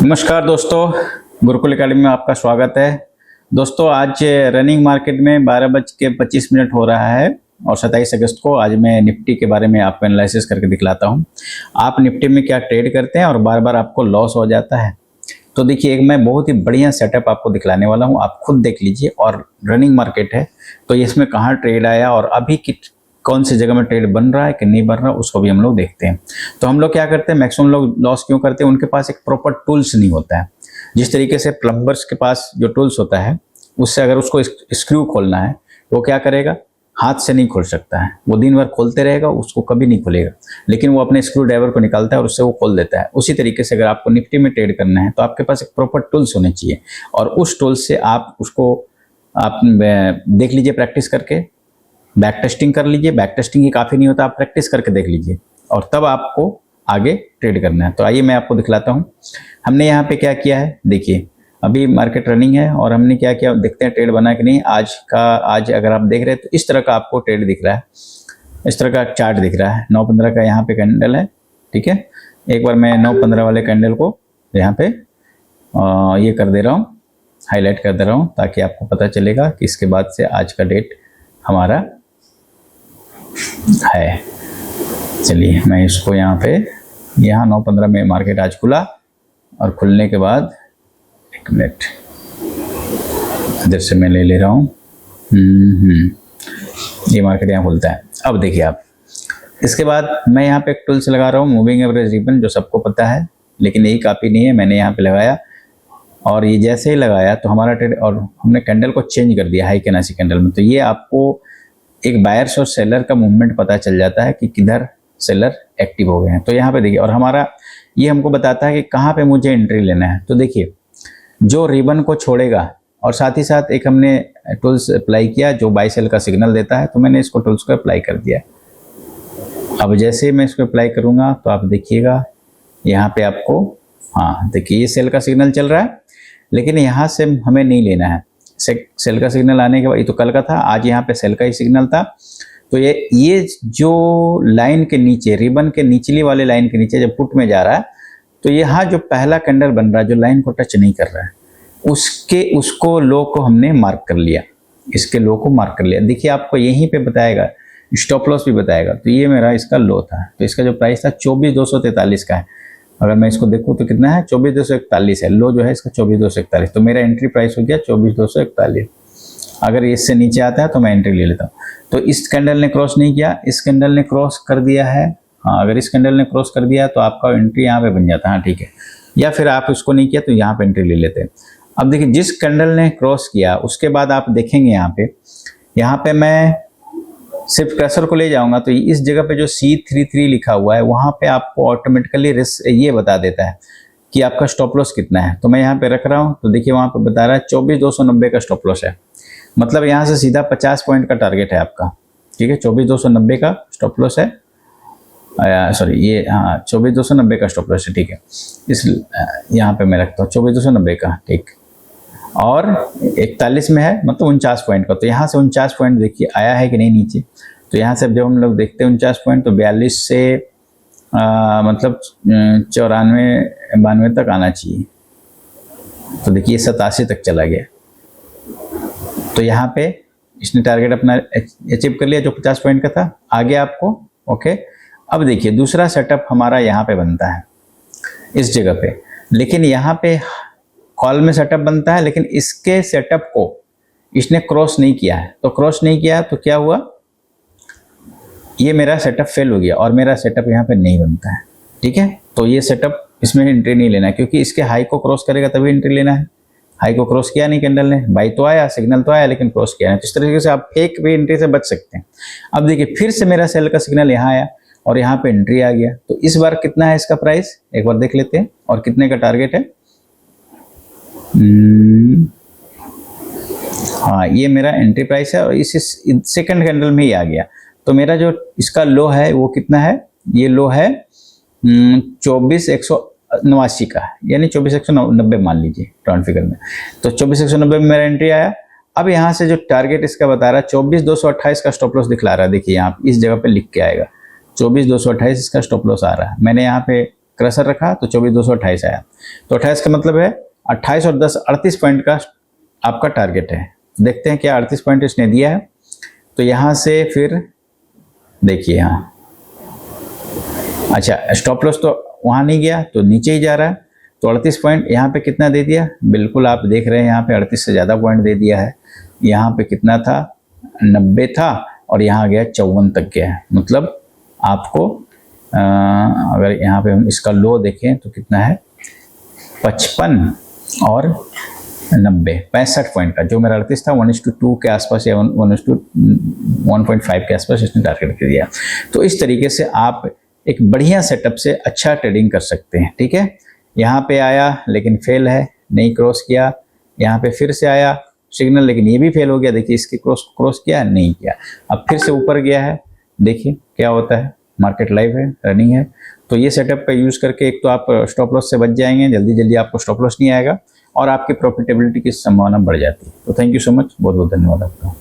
नमस्कार दोस्तों, गुरुकुल एकेडमी में आपका स्वागत है। दोस्तों, आज रनिंग मार्केट में 12:25 हो रहा है और 27 अगस्त को आज मैं निफ्टी के बारे में आपको एनालिसिस करके दिखलाता हूं। आप निफ्टी में क्या ट्रेड करते हैं और बार बार आपको लॉस हो जाता है। तो देखिए, एक मैं बहुत ही बढ़िया सेटअप आपको दिखलाने वाला हूँ, आप खुद देख लीजिए। और रनिंग मार्केट है तो इसमें कहाँ ट्रेड आया और अभी कौन सी जगह में ट्रेड बन रहा है कि नहीं बन रहा, उसको भी हम लोग देखते हैं। तो हम लोग क्या करते हैं, मैक्सिमम लोग लॉस क्यों करते हैं, उनके पास एक प्रॉपर टूल्स नहीं होता है। जिस तरीके से प्लम्बर्स के पास जो टूल्स होता है, उससे अगर उसको स्क्रू खोलना है तो वो क्या करेगा, हाथ से नहीं खोल सकता है। वो दिन भर खोलते रहेगा, उसको कभी नहीं खोलेगा, लेकिन वो अपने स्क्रू ड्राइवर को निकालता है और उससे वो खोल देता है। उसी तरीके से अगर आपको निफ्टी में ट्रेड करना है तो आपके पास एक प्रॉपर टूल्स होने चाहिए और उस टूल्स से आप उसको देख लीजिए, प्रैक्टिस करके बैक टेस्टिंग कर लीजिए। बैक टेस्टिंग ही काफ़ी नहीं होता, आप प्रैक्टिस करके देख लीजिए और तब आपको आगे ट्रेड करना है। तो आइए मैं आपको दिखलाता हूँ हमने यहाँ पे क्या किया है। देखिए, अभी मार्केट रनिंग है और हमने क्या किया, देखते हैं ट्रेड बना कि नहीं। आज अगर आप देख रहे हैं तो इस तरह का आपको ट्रेड दिख रहा है, इस तरह का चार्ट दिख रहा है। 9:15 का यहाँ पे कैंडल है, ठीक है। एक बार मैं 9:15 वाले कैंडल को यहाँ पे ये कर दे रहा हूँ, हाईलाइट कर दे रहा हूँ, ताकि आपको पता चलेगा कि इसके बाद से आज का डेट हमारा है। चलिए मैं इसको यहाँ 9:15 में मार्केट आज खुला और खुलने के बाद एक मिनट इधर से मैं ले रहा हूँ। ये मार्केट यहाँ खुलता है। अब देखिए आप, इसके बाद मैं यहाँ पे एक टूल्स लगा रहा हूँ, मूविंग एवरेज रिबन, जो सबको पता है, लेकिन यही काफ़ी नहीं है। मैंने यहाँ पे लगाया और ये जैसे ही लगाया तो हमारा ट्रेड, और हमने कैंडल को चेंज कर दिया हाई केनासी कैंडल में। तो ये आपको एक बायर्स और सेलर का मूवमेंट पता चल जाता है कि किधर सेलर एक्टिव हो गए हैं। तो यहाँ पे देखिए, और हमारा ये हमको बताता है कि कहाँ पे मुझे एंट्री लेना है। तो देखिए, जो रिबन को छोड़ेगा, और साथ ही साथ एक हमने टूल्स अप्लाई किया जो बाई सेल का सिग्नल देता है, तो मैंने इसको टूल्स को अप्लाई कर दिया। अब जैसे मैं इसको अप्लाई करूँगा तो आप देखिएगा यहाँ पे आपको, हाँ देखिए, ये सेल का सिग्नल चल रहा है, लेकिन यहाँ से हमें नहीं लेना है। सेल का सिग्नल आने के बाद, ये तो कल का था, आज यहाँ पे सेल का ही सिग्नल था। तो ये जो लाइन के नीचे, रिबन के निचली वाले लाइन के नीचे जब पुट में जा रहा है, तो यहाँ जो पहला कैंडल बन रहा है, जो लाइन को टच नहीं कर रहा है, उसको लो को हमने मार्क कर लिया, इसके लो को मार्क कर लिया। देखिए, आपको यहीं पे बताएगा, स्टॉप लॉस भी बताएगा। तो ये मेरा इसका लो था, तो इसका जो प्राइस था 24,243 का है। अगर मैं इसको देखूं तो कितना है, 24,241 है। लो जो है इसका 24,241, तो मेरा एंट्री प्राइस हो गया 24,241। अगर इससे नीचे आता है तो मैं एंट्री ले लेता हूँ। तो इस कैंडल ने क्रॉस नहीं किया, इस कैंडल ने क्रॉस कर दिया है। हाँ, अगर इस कैंडल ने क्रॉस कर दिया तो आपका एंट्री यहाँ पे बन जाता है। हाँ ठीक है, या फिर आप उसको नहीं किया तो यहाँ पे एंट्री ले लेते हैं। अब देखिए, जिस कैंडल ने क्रॉस किया उसके बाद आप देखेंगे यहाँ पे मैं सिर्फ कर्सर को ले जाऊंगा तो इस जगह पे जो C33 लिखा हुआ है, वहां पे आपको ऑटोमेटिकली ये बता देता है कि आपका स्टॉप लॉस कितना है। तो मैं यहाँ पे रख रहा हूँ, तो देखिए वहां पे बता रहा है 24,290 का स्टॉप लॉस है। मतलब यहाँ से सीधा 50 पॉइंट का टारगेट है आपका, ठीक है। 24,290 का स्टॉप लॉस है, सॉरी ये, हाँ 24,290 का स्टॉप लॉस है, ठीक है। इस यहाँ पे मैं रखता हूँ 24,290 का, ठीक। और 41 में है, मतलब 49 पॉइंट का। तो यहाँ से 49 पॉइंट देखिए आया है कि नहीं नीचे। तो यहाँ से जब हम लोग देखते हैं 49 पॉइंट, तो 42 से मतलब 94-92 तक आना चाहिए। तो देखिए 87 तक चला गया। तो यहाँ पे इसने टारगेट अपना अचीव कर लिया जो 50 पॉइंट का था। आगे आपको ओके। अब देखिए, दूसरा सेटअप हमारा यहाँ पे बनता है इस जगह पे, लेकिन यहाँ पे कॉल में सेटअप बनता है, लेकिन इसके सेटअप को इसने क्रॉस नहीं किया है। तो क्रॉस नहीं किया तो क्या हुआ, ये मेरा सेटअप फेल हो गया और मेरा सेटअप यहाँ पे नहीं बनता है, ठीक है। तो ये सेटअप, इसमें एंट्री नहीं लेना है, क्योंकि इसके हाई को क्रॉस करेगा तभी एंट्री लेना है। हाई को क्रॉस किया नहीं कैंडल ने, बाई तो आया, सिग्नल तो आया, लेकिन क्रॉस किया नहीं। तो इस तरीके से आप फेक भी एंट्री से बच सकते हैं। अब देखिए, फिर से मेरा सेल का सिग्नल यहाँ आया और यहाँ पे एंट्री आ गया। तो इस बार कितना है इसका प्राइस, एक बार देख लेते हैं, और कितने का टारगेट है। हाँ, ये मेरा एंट्री प्राइस है और इस सेकंड कैंडल में ही आ गया। तो मेरा जो इसका लो है वो कितना है, ये लो है 24,189 का, यानी 24,190 मान लीजिए राउंड फिगर में। तो 24,190 में मेरा एंट्री आया। अब यहाँ से जो टारगेट इसका बता रहा है 24,228 का स्टॉप लॉस दिखला रहा है। देखिए यहाँ इस जगह पे लिख के आएगा 24,228 इसका स्टॉप लॉस आ रहा है। मैंने यहाँ पे क्रसर रखा तो 24,228 आया। तो 28 का मतलब है 28 और 10 38 पॉइंट का आपका टारगेट है। देखते हैं क्या 38 पॉइंट इसने दिया है। तो यहाँ से फिर देखिए यहाँ, अच्छा स्टॉप लॉस तो वहाँ नहीं गया तो नीचे ही जा रहा है। तो 38 पॉइंट यहाँ पे कितना दे दिया, बिल्कुल आप देख रहे हैं यहाँ पे 38 से ज़्यादा पॉइंट दे दिया है। यहाँ पे कितना था, 90 था और यहाँ गया 54 तक गया है। मतलब आपको अगर यहाँ पे हम इसका लो देखें तो कितना है, 55 और 90, 65 पॉइंट का। जो मेरा 38 था 1:2 के आसपास या 1:1.5 के आसपास इसने टारगेट कर दिया। तो इस तरीके से आप एक बढ़िया सेटअप से अच्छा ट्रेडिंग कर सकते हैं। ठीक है, यहाँ पे आया लेकिन फेल है, नहीं क्रॉस किया। यहाँ पे फिर से आया सिग्नल, लेकिन ये भी फेल हो गया। देखिए इसके क्रॉस किया नहीं किया। अब फिर से ऊपर गया है, देखिए क्या होता है। मार्केट लाइव है, रनिंग है। तो ये सेटअप का यूज़ करके एक तो आप स्टॉप लॉस से बच जाएंगे, जल्दी जल्दी आपको स्टॉप लॉस नहीं आएगा और आपकी प्रॉफिटेबिलिटी की संभावना बढ़ जाती है। तो थैंक यू सो मच, बहुत बहुत धन्यवाद आपका।